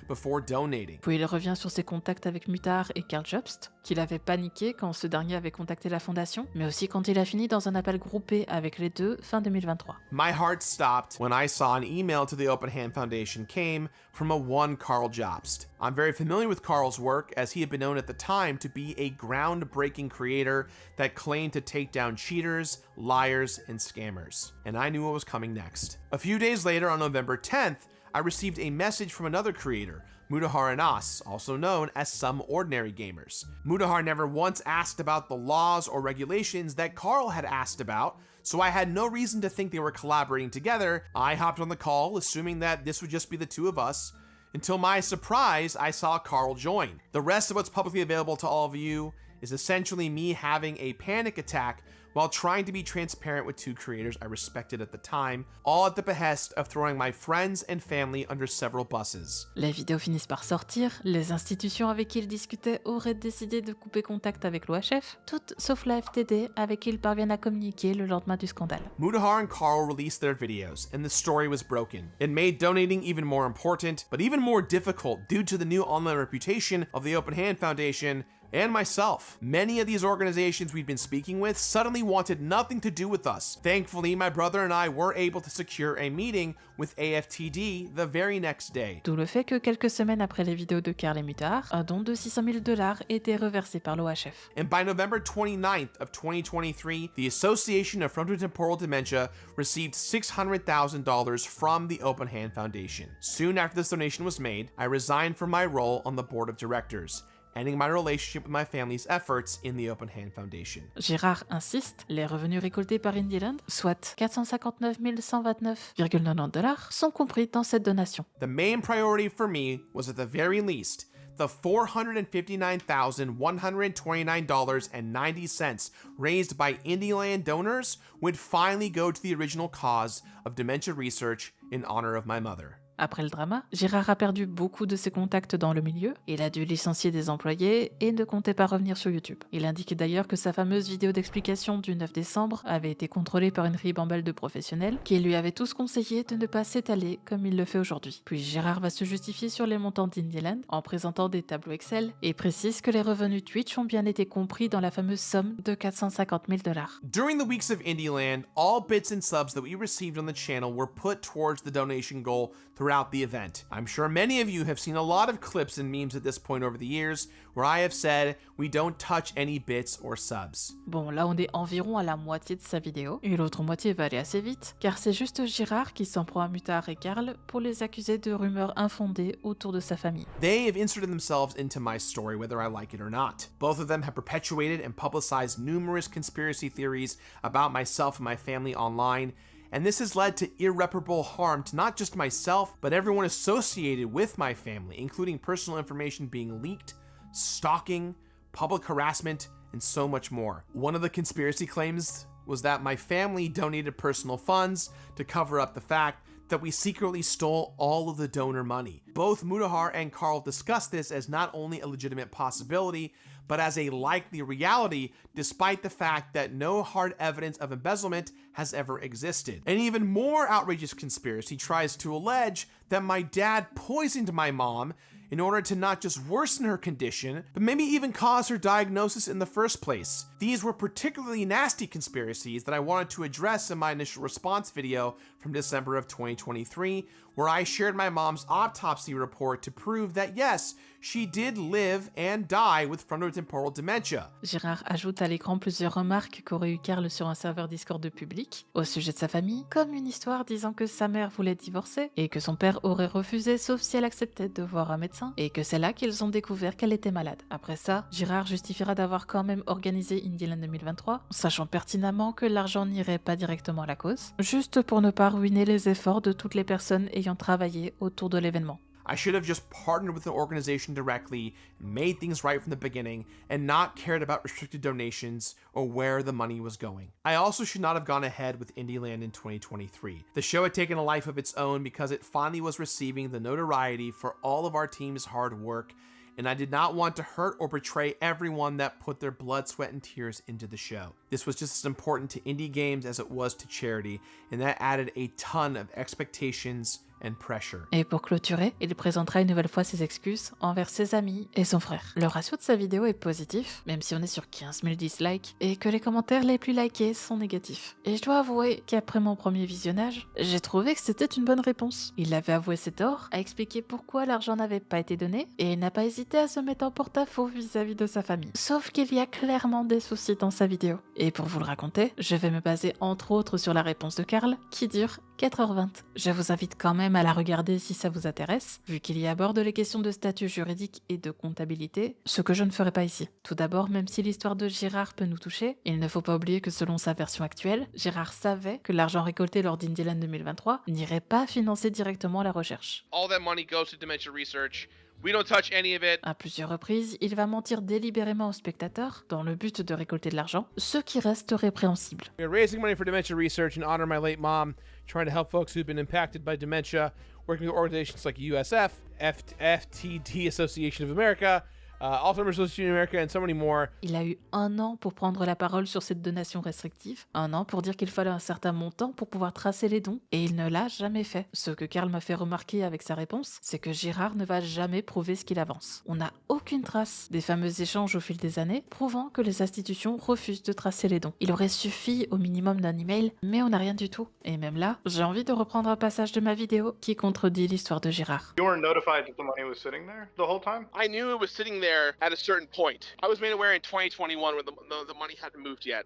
before donating. Puis il revient sur ses contacts avec Mutahar et Karl Jobst, qu'il avait paniqué quand ce dernier avait contacté la fondation, mais aussi quand il a fini dans un appel groupé avec les deux fin 2023. My heart stopped when I saw an email to the Open Hand Foundation came from a one Karl Jobst. I'm very familiar with Karl's work, as he had been known at the time to be a groundbreaking creator that claimed to take down cheaters, liars, and scammers. And I knew what was coming next. A few days later, on November 10th, I received a message from another creator, Mudahar Anas, also known as Some Ordinary Gamers. Mudahar never once asked about the laws or regulations that Karl had asked about, so I had no reason to think they were collaborating together. I hopped on the call, assuming that this would just be the two of us, until my surprise, I saw Karl join. The rest of what's publicly available to all of you is essentially me having a panic attack while trying to be transparent with two creators I respected at the time, all at the behest of throwing my friends and family under several buses. Les vidéos finissent par sortir, les institutions avec qui il discutait auraient décidé de couper contact avec l'OHF, toutes sauf la FTD avec qui ils parviennent à communiquer le lendemain du scandale. Mudahar and Karl released their videos, and the story was broken. It made donating even more important, but even more difficult due to the new online reputation of the Open Hand Foundation and myself. Many of these organizations we'd been speaking with suddenly wanted nothing to do with us. Thankfully, my brother and I were able to secure a meeting with AFTD the very next day. D'où le fait que quelques semaines après les vidéos de Carl et Mutahar, un don de $600 000 était reversé par l'OHF. And by November 29th of 2023, the Association of Frontotemporal Dementia received $600,000 from the Open Hand Foundation. Soon after this donation was made, I resigned from my role on the board of directors, ending my relationship with my family's efforts in the Open Hand Foundation. Gérard insiste, les revenus récoltés par Indieland, soit $459 129,90 sont compris dans cette donation. The main priority for me was at the very least the $459,129.90 raised by Indieland donors would finally go to the original cause of dementia research in honor of my mother. Après le drama, Gérard a perdu beaucoup de ses contacts dans le milieu, il a dû licencier des employés et ne comptait pas revenir sur YouTube. Il indique d'ailleurs que sa fameuse vidéo d'explication du 9 décembre avait été contrôlée par une ribambelle de professionnels qui lui avaient tous conseillé de ne pas s'étaler comme il le fait aujourd'hui. Puis Gérard va se justifier sur les montants d'Indieland en présentant des tableaux Excel et précise que les revenus Twitch ont bien été compris dans la fameuse somme de $450 000. During the weeks of Indieland, all bits and subs that we received on the channel were put towards the donation goal throughout the event. I'm sure many of you have seen a lot of clips and memes at this point over the years where I have said we don't touch any bits or subs. Bon, là on est environ à la moitié de sa vidéo, et l'autre moitié va aller assez vite, car c'est juste Gérard qui s'en prend à Mutahar et Carl pour les accuser de rumeurs infondées autour de sa famille. They have inserted themselves into my story whether I like it or not. Both of them have perpetuated and publicized numerous conspiracy theories about myself and my family online, and this has led to irreparable harm to not just myself, but everyone associated with my family, including personal information being leaked, stalking, public harassment, and so much more. One of the conspiracy claims was that my family donated personal funds to cover up the fact that we secretly stole all of the donor money. Both Mutahar and Carl discussed this as not only a legitimate possibility, but as a likely reality, despite the fact that no hard evidence of embezzlement has ever existed. An even more outrageous conspiracy tries to allege that my dad poisoned my mom in order to not just worsen her condition, but maybe even cause her diagnosis in the first place. These were particularly nasty conspiracies that I wanted to address in my initial response video from December of 2023, where I shared my mom's autopsy report to prove that yes, she did live and die with frontotemporal dementia. Gérard ajoute à l'écran plusieurs remarques qu'aurait eu Carl sur un serveur Discord public au sujet de sa famille, comme une histoire disant que sa mère voulait divorcer et que son père aurait refusé sauf si elle acceptait de voir un médecin et que c'est là qu'ils ont découvert qu'elle était malade. Après ça, Gérard justifiera d'avoir quand même organisé Indieland 2023, sachant pertinemment que l'argent n'irait pas directement à la cause, juste pour ne pas ruiner les efforts de toutes les personnes ayant travaillé autour de l'événement. I should have just partnered with the organization directly, made things right from the beginning, and not cared about restricted donations or where the money was going. I also should not have gone ahead with Indieland in 2023. The show had taken a life of its own because it finally was receiving the notoriety for all of our team's hard work, and I did not want to hurt or betray everyone that put their blood, sweat, and tears into the show. This was just as important to indie games as it was to charity, and that added a ton of expectations and pressure. Et pour clôturer, il présentera une nouvelle fois ses excuses envers ses amis et son frère. Le ratio de sa vidéo est positif, même si on est sur 15 000 dislikes, et que les commentaires les plus likés sont négatifs. Et je dois avouer qu'après mon premier visionnage, j'ai trouvé que c'était une bonne réponse. Il avait avoué ses torts, a expliqué pourquoi l'argent n'avait pas été donné, et n'a pas hésité à se mettre en porte-à-faux vis-à-vis de sa famille. Sauf qu'il y a clairement des soucis dans sa vidéo. Et pour vous le raconter, je vais me baser entre autres sur la réponse de Carl, qui dure 4h20. Je vous invite quand même à la regarder si ça vous intéresse, vu qu'il y aborde les questions de statut juridique et de comptabilité, ce que je ne ferai pas ici. Tout d'abord, même si l'histoire de Gérard peut nous toucher, il ne faut pas oublier que selon sa version actuelle, Gérard savait que l'argent récolté lors d'Indieland 2023 n'irait pas financer directement la recherche. All that money goes to dementia research. We don't touch any of it. À plusieurs reprises, il va mentir délibérément aux spectateurs dans le but de récolter de l'argent, ce qui reste répréhensible. We are raising money for dementia research in honor of my late mom, trying to help folks who've been impacted by dementia, working with organizations like USF, FTD Association of America, Alzheimer's Association of America, and so many more. Il a eu 1 an pour prendre la parole sur cette donation restrictive, 1 an pour dire qu'il fallait un certain montant pour pouvoir tracer les dons, et il ne l'a jamais fait. Ce que Karl m'a fait remarquer avec sa réponse, c'est que Gérard ne va jamais prouver ce qu'il avance. On n'a aucune trace des fameux échanges au fil des années, prouvant que les institutions refusent de tracer les dons. Il aurait suffi au minimum d'un email, mais on n'a rien du tout. Et même là, j'ai envie de reprendre un passage de ma vidéo qui contredit l'histoire de Gérard. You weren't notified that the money was sitting there the whole time? I knew it was sitting there at a certain point. I was made aware in 2021 when the money hadn't moved yet.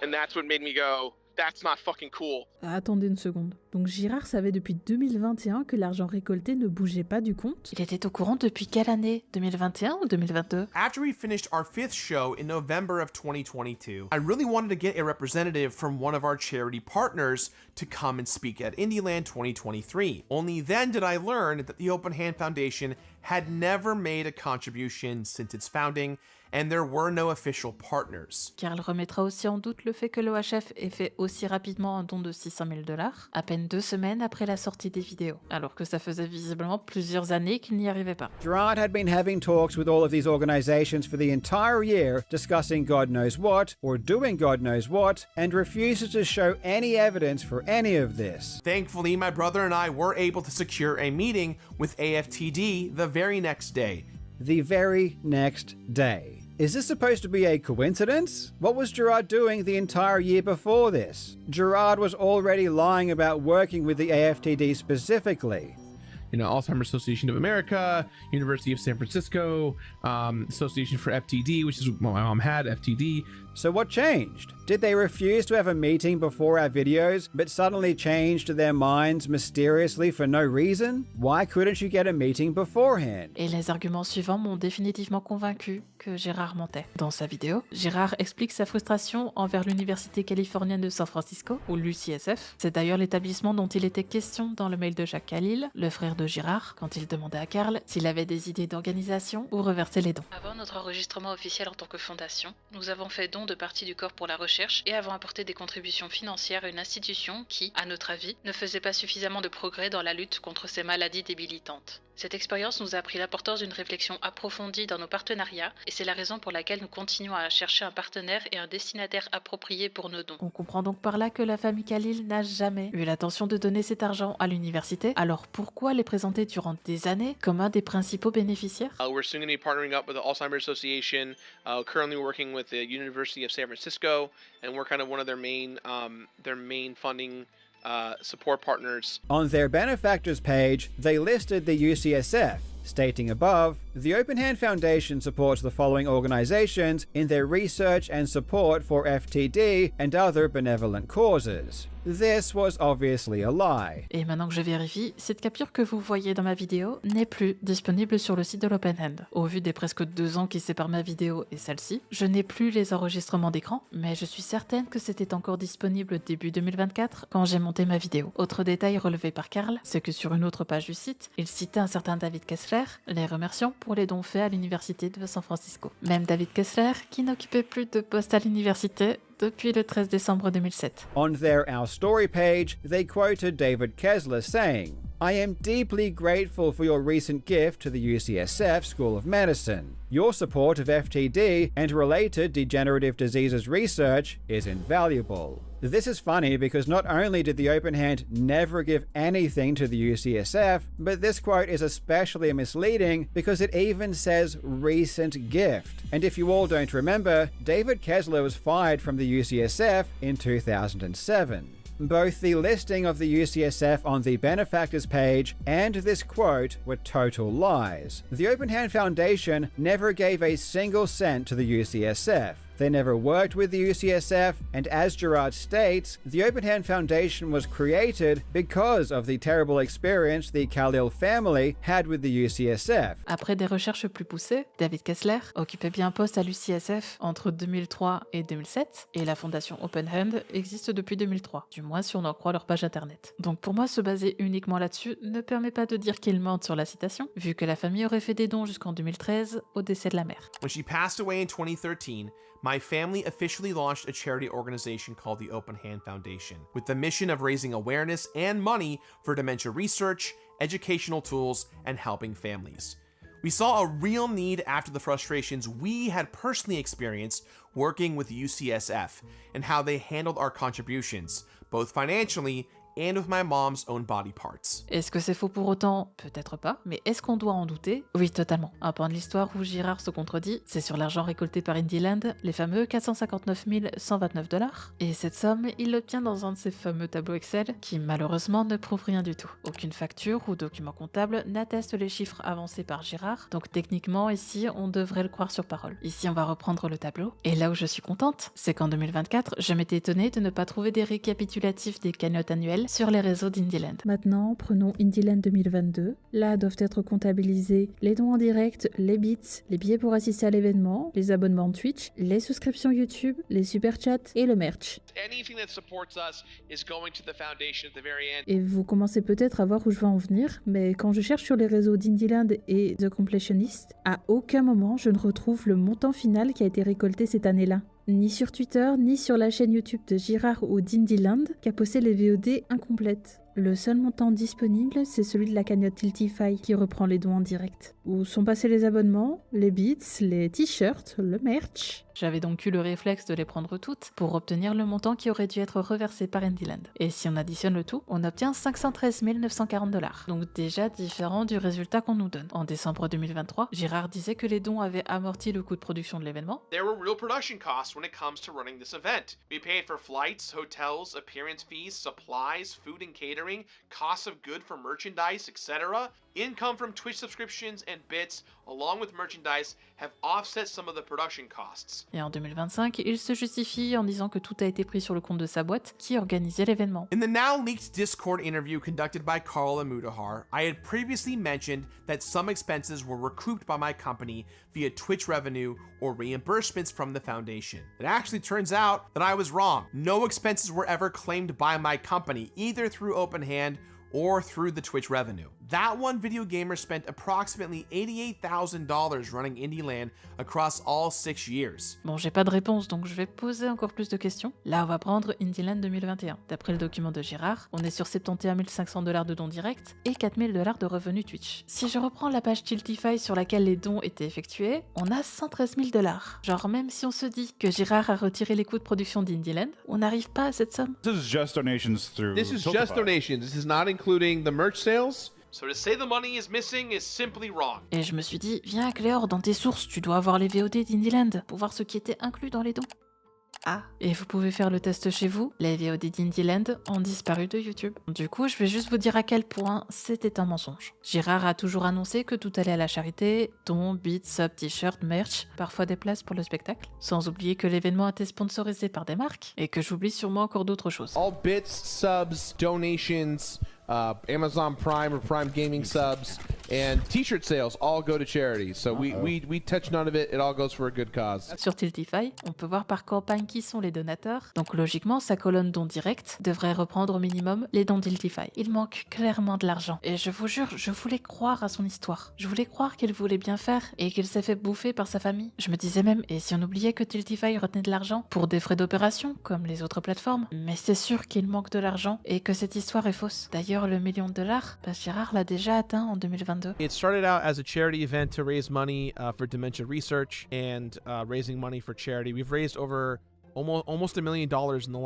And that's what made me go, that's not fucking cool. Attendez une seconde. Donc Girard savait depuis 2021 que l'argent récolté ne bougeait pas du compte? Il était au courant depuis quelle année? 2021 ou 2022? After we finished our 5th show in November of 2022, I really wanted to get a representative from one of our charity partners to come and speak at Indieland 2023. Only then did I learn that the Open Hand Foundation had never made a contribution since its founding, and there were no official partners. Karl remettra aussi en doute le fait que l'OHF ait fait aussi rapidement un don de $600 000, à peine 2 semaines après la sortie des vidéos, alors que ça faisait visiblement plusieurs années qu'il n'y arrivait pas. Gerard had been having talks with all of these organizations for the entire year, discussing God knows what, or doing God knows what, and refuses to show any evidence for any of this. Thankfully, my brother and I were able to secure a meeting with AFTD the very next day. The very next day. Is this supposed to be a coincidence? What was Gerard doing the entire year before this? Gerard was already lying about working with the AFTD specifically. You know, Alzheimer's Association of America, University of San Francisco, Association for FTD, which is what my mom had, FTD. So what changed? Did they refuse to have a meeting before our videos, but suddenly changed their minds mysteriously for no reason? Why couldn't you get a meeting beforehand? Et les arguments suivants m'ont définitivement convaincu que Gérard mentait. Dans sa vidéo, Gérard explique sa frustration envers l'Université californienne de San Francisco, ou l'UCSF. C'est d'ailleurs l'établissement dont il était question dans le mail de Jacques Khalil, le frère de Gérard, quand il demandait à Karl s'il avait des idées d'organisation ou reverser les dons. Avant notre enregistrement officiel en tant que fondation, nous avons fait don de partie du corps pour la recherche et avons apporté des contributions financières à une institution qui, à notre avis, ne faisait pas suffisamment de progrès dans la lutte contre ces maladies débilitantes. Cette expérience nous a appris l'importance d'une réflexion approfondie dans nos partenariats et c'est la raison pour laquelle nous continuons à chercher un partenaire et un destinataire approprié pour nos dons. On comprend donc par là que la famille Khalil n'a jamais eu l'intention de donner cet argent à l'université. Alors pourquoi les présenter durant des années comme un des principaux bénéficiaires? We're soon going to be partnering up with the Alzheimer's Association, currently working with the University of San Francisco, and we're kind of one of their main funding support partners. On their benefactors page, they listed the UCSF, stating above, the Open Hand Foundation supports the following organizations in their research and support for FTD and other benevolent causes. This was obviously a lie. Et maintenant que je vérifie, cette capture que vous voyez dans ma vidéo n'est plus disponible sur le site de l'Open Hand. Au vu des presque 2 ans qui séparent ma vidéo et celle-ci, je n'ai plus les enregistrements d'écran, mais je suis certaine que c'était encore disponible début 2024 quand j'ai monté ma vidéo. Autre détail relevé par Karl, c'est que sur une autre page du site, il citait un certain David Kessler, les remerciant pour les dons faits à l'université de San Francisco. Même David Kessler, qui n'occupait plus de poste à l'université depuis le 13 décembre 2007. On their Our Story page, they quoted David Kessler saying, I am deeply grateful for your recent gift to the UCSF School of Medicine. Your support of FTD and related degenerative diseases research is invaluable. This is funny because not only did the Open Hand never give anything to the UCSF, but this quote is especially misleading because it even says recent gift. And if you all don't remember, David Kessler was fired from the UCSF in 2007. Both the listing of the UCSF on the benefactors page and this quote were total lies. The Open Hand Foundation never gave a single cent to the UCSF. They never worked with the UCSF, and as Gerard states, the Open Hand Foundation was created because of the terrible experience the Khalil family had with the UCSF. Après des recherches plus poussées, David Kessler occupait bien un poste à l'UCSF entre 2003 et 2007, et la fondation Open Hand existe depuis 2003, du moins si on en croit leur page internet. Donc pour moi, se baser uniquement là-dessus ne permet pas de dire qu'ils mentent sur la citation, vu que la famille aurait fait des dons jusqu'en 2013 au décès de la mère. When she passed away in 2013, my family officially launched a charity organization called the Open Hand Foundation, with the mission of raising awareness and money for dementia research, educational tools, and helping families. We saw a real need after the frustrations we had personally experienced working with UCSF and how they handled our contributions, both financially and with my mom's own body parts. Est-ce que c'est faux pour autant? Peut-être pas, mais est-ce qu'on doit en douter? Oui, totalement. Un point de l'histoire où Girard se contredit, c'est sur l'argent récolté par Indieland, les fameux 459 129 $, et cette somme, il l'obtient dans un de ces fameux tableaux Excel qui malheureusement ne prouvent rien du tout. Aucune facture ou document comptable n'atteste les chiffres avancés par Girard, donc techniquement ici on devrait le croire sur parole. Ici on va reprendre le tableau, et là où je suis contente, c'est qu'en 2024, je m'étais étonnée de ne pas trouver des récapitulatifs des cagnottes annuelles sur les réseaux d'Indieland. Maintenant, prenons Indieland 2022. Là doivent être comptabilisés les dons en direct, les bits, les billets pour assister à l'événement, les abonnements Twitch, les souscriptions YouTube, les super chats et le merch. Et vous commencez peut-être à voir où je veux en venir, mais quand je cherche sur les réseaux d'Indieland et The Completionist, à aucun moment je ne retrouve le montant final qui a été récolté cette année-là. Ni sur Twitter, ni sur la chaîne YouTube de Girard ou d'Indieland, qui a posté les VOD incomplètes. Le seul montant disponible, c'est celui de la cagnotte Tiltify qui reprend les dons en direct. Où sont passés les abonnements, les bits, les t-shirts, le merch. J'avais donc eu le réflexe de les prendre toutes pour obtenir le montant qui aurait dû être reversé par Indieland. Et si on additionne le tout, on obtient 513 940 $. Donc déjà différent du résultat qu'on nous donne. En décembre 2023, Girard disait que les dons avaient amorti le coût de production de l'événement. There were real production costs when it comes to running this event. We paid for flights, hotels, appearance fees, supplies, food and catering, costs of goods for merchandise, etc. Income from Twitch subscriptions and bits, along with merchandise, have offset some of the production costs. Et en 2025, il se justifie en disant que tout a été pris sur le compte de sa boîte qui organisait l'événement. In the now leaked Discord interview conducted by Carl Amudahar, I had previously mentioned that some expenses were recouped by my company via Twitch revenue or reimbursements from the foundation. It actually turns out that I was wrong. No expenses were ever claimed by my company, either through OpenHand or through the Twitch revenue. That one video gamer spent approximately $88,000 running Indieland across all 6 years. Bon, j'ai pas de réponse, donc je vais poser encore plus de questions. Là, on va prendre Indieland 2021. D'après le document de Girard, on est sur 71 500 $ de dons directs et 4 000 $ de revenus Twitch. Si je reprends la page Tiltify sur laquelle les dons étaient effectués, on a 113 000 $. Genre, même si on se dit que Girard a retiré les coûts de production d'Indieland, on n'arrive pas à cette somme. This is just donations through This is just donations. This is not including the merch sales. So to say the money is missing is simply wrong. Et je me suis dit, viens Cléor, dans tes sources, tu dois avoir les VOD d'Indieland pour voir ce qui était inclus dans les dons. Ah, et vous pouvez faire le test chez vous, les VOD d'Indieland ont disparu de YouTube. Du coup, je vais juste vous dire à quel point c'était un mensonge. Girard a toujours annoncé que tout allait à la charité, dons, bits, sub, t-shirts, merch, parfois des places pour le spectacle. Sans oublier que l'événement était sponsorisé par des marques, et que j'oublie sûrement encore d'autres choses. All bits, subs, donations, Amazon Prime or Prime Gaming subs, and t-shirt sales all go to charity. So we touch none of it. It all goes for a good cause. Sur Tiltify, on peut voir par campagne qui sont les donateurs. Donc logiquement, sa colonne dons directs devrait reprendre au minimum les dons Tiltify. Il manque clairement de l'argent. Et je vous jure, je voulais croire à son histoire. Je voulais croire qu'il voulait bien faire et qu'il s'est fait bouffer par sa famille. Je me disais même, et si on oubliait que Tiltify retenait de l'argent pour des frais d'opération, comme les autres plateformes? Mais c'est sûr qu'il manque de l'argent et que cette histoire est fausse. D'ailleurs, le $1 million, Girard l'a déjà atteint en 2022. It started out as a charity event to raise money for dementia research and raising money for charity. We've raised over almost $1 million in the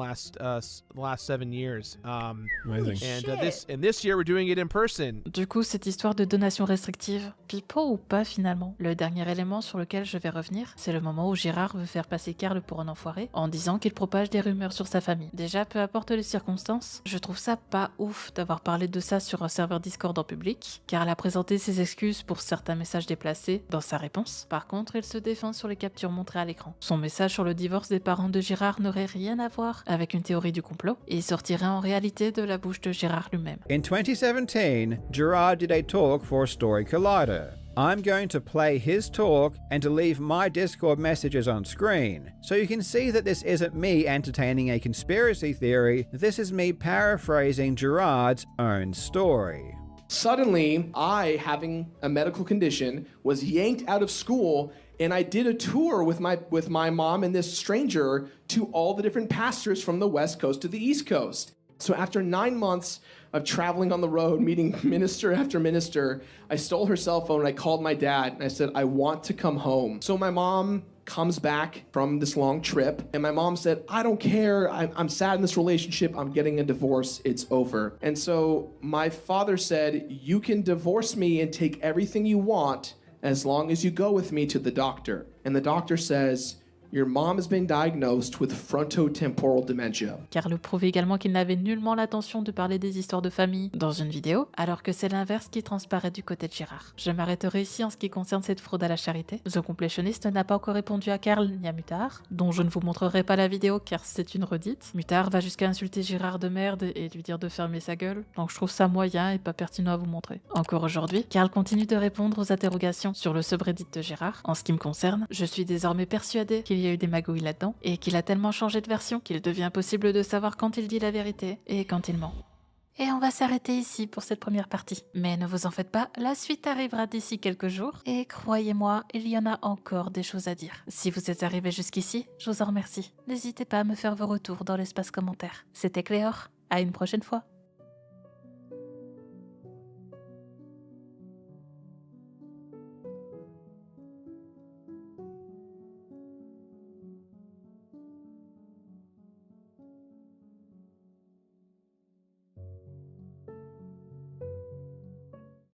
last 7 years. Amazing. And this year we're doing it in person. Du coup, cette histoire de donation restrictive, pipeau ou pas finalement? Le dernier élément sur lequel je vais revenir, c'est le moment où Girard veut faire passer Karl pour un enfoiré en disant qu'il propage des rumeurs sur sa famille. Déjà, peu importe les circonstances, je trouve ça pas ouf d'avoir parlé de ça sur un serveur Discord en public, car elle a présenté ses excuses pour certains messages déplacés dans sa réponse. Par contre, il se défend sur les captures montrées à l'écran. Son message sur le divorce des parents de Girard n'aurait rien à voir avec une théorie du complot et sortirait en réalité de la bouche de Girard lui-même. In 2017, Girard did a talk for Story Collider. I'm going to play his talk and to leave my Discord messages on screen, so you can see that this isn't me entertaining a conspiracy theory, this is me paraphrasing Girard's own story. Suddenly, I, having a medical condition, was yanked out of school, and I did a tour with my mom and this stranger to all the different pastors from the West Coast to the East Coast. So after 9 months of traveling on the road, meeting minister after minister, I stole her cell phone and I called my dad and I said, I want to come home. So my mom comes back from this long trip and my mom said, I don't care, I'm sad in this relationship, I'm getting a divorce, it's over. And so my father said, you can divorce me and take everything you want as long as you go with me to the doctor. And the doctor says, your mom has been diagnosed with frontotemporal dementia. Carl prouve également qu'il n'avait nullement l'intention de parler des histoires de famille dans une vidéo, alors que c'est l'inverse qui transparaît du côté de Gérard. Je m'arrêterai ici en ce qui concerne cette fraude à la charité. The Completionist n'a pas encore répondu à Carl ni à Mutahar, dont je ne vous montrerai pas la vidéo car c'est une redite. Mutahar va jusqu'à insulter Gérard de merde et lui dire de fermer sa gueule, donc je trouve ça moyen et pas pertinent à vous montrer. Encore aujourd'hui, Carl continue de répondre aux interrogations sur le subreddit de Gérard. En ce qui me concerne, je suis désormais persuadée qu'il y a eu des magouilles là-dedans et qu'il a tellement changé de version qu'il devient impossible de savoir quand il dit la vérité et quand il ment. Et on va s'arrêter ici pour cette première partie. Mais ne vous en faites pas, la suite arrivera d'ici quelques jours et croyez-moi, il y en a encore des choses à dire. Si vous êtes arrivé jusqu'ici, je vous en remercie. N'hésitez pas à me faire vos retours dans l'espace commentaire. C'était Cléor, à une prochaine fois.